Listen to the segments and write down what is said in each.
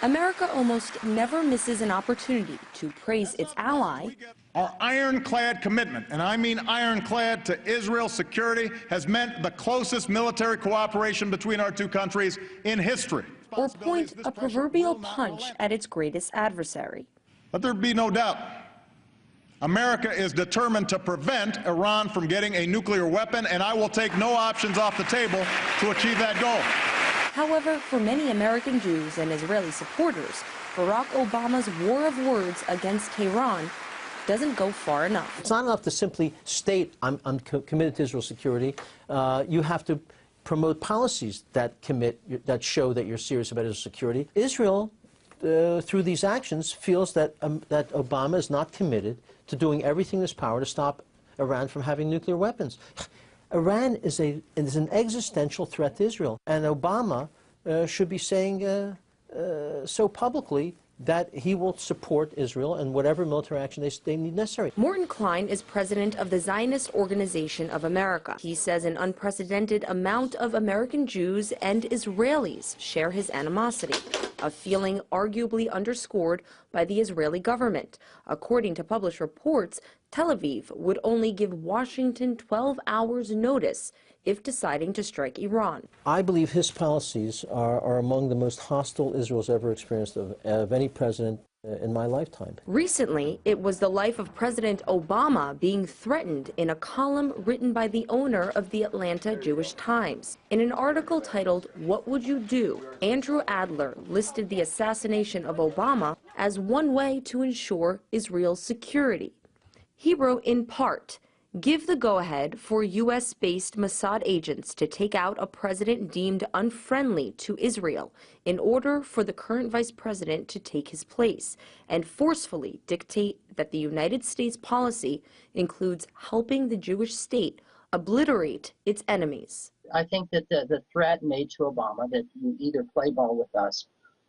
America almost never misses an opportunity to praise its ally. Our ironclad commitment, and I mean ironclad, to Israel's security has meant the closest military cooperation between our two countries in history. Or point a proverbial punch at its greatest adversary. Let there be no doubt. America is determined to prevent Iran from getting a nuclear weapon, and I will take no options off the table to achieve that goal. However, for many American Jews and Israeli supporters, Barack Obama's war of words against Tehran doesn't go far enough. It's not enough to simply state, I'm committed to Israel's security. You have to promote policies that show that you're serious about Israel's security. Israel, through these actions, feels that Obama is not committed to doing everything in his power to stop Iran from having nuclear weapons. Iran is an existential threat to Israel, and Obama should be saying so publicly that he will support Israel and whatever military action they need necessary. Morton Klein is president of the Zionist Organization of America. He says an unprecedented amount of American Jews and Israelis share his animosity, a feeling arguably underscored by the Israeli government. According to published reports, Tel Aviv would only give Washington 12 hours notice if deciding to strike Iran. I believe his policies are among the most hostile Israel's ever experienced of any president in my lifetime. Recently, it was the life of President Obama being threatened in a column written by the owner of the Atlanta Jewish Times. In an article titled, "What Would You Do?" Andrew Adler listed the assassination of Obama as one way to ensure Israel's security. He wrote in part, "Give the go-ahead for U.S.-based Mossad agents to take out a president deemed unfriendly to Israel in order for the current vice president to take his place, and forcefully dictate that the United States policy includes helping the Jewish state obliterate its enemies." I think that the threat made to Obama that you either play ball with us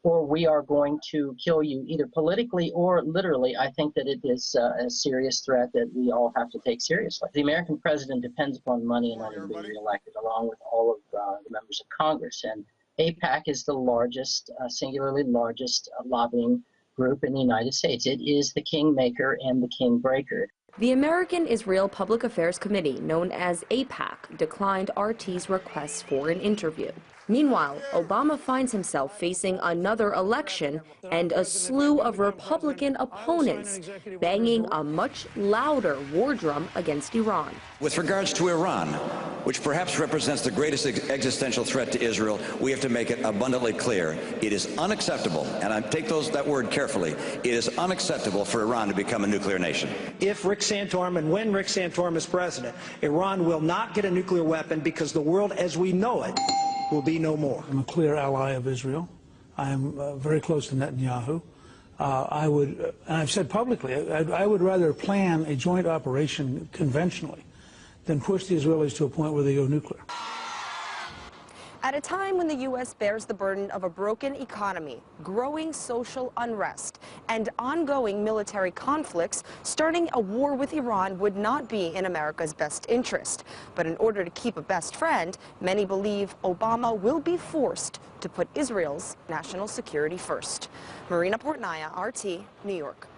or we are going to kill you either politically or literally, I think that it is a serious threat that we all have to take seriously. The American president depends upon money in order to be reelected, along with all of the members of Congress. And AIPAC is the largest, singularly largest lobbying group in the United States. It is the kingmaker and the kingbreaker. The American Israel Public Affairs Committee, known as AIPAC, declined RT's request for an interview. Meanwhile, Obama finds himself facing another election and a slew of Republican opponents banging a much louder war drum against Iran. With regards to Iran, which perhaps represents the greatest existential threat to Israel, we have to make it abundantly clear. It is unacceptable, and I take that word carefully, it is unacceptable for Iran to become a nuclear nation. If Rick Santorum and when Rick Santorum is president, Iran will not get a nuclear weapon because the world as we know it will be no more. I'm a clear ally of Israel. I am very close to Netanyahu. And I've said publicly, I would rather plan a joint operation conventionally than push the Israelis to a point where they go nuclear. At a time when the U.S. bears the burden of a broken economy, growing social unrest, and ongoing military conflicts, starting a war with Iran would not be in America's best interest. But in order to keep a best friend, many believe Obama will be forced to put Israel's national security first. Marina Portnaya, RT, New York.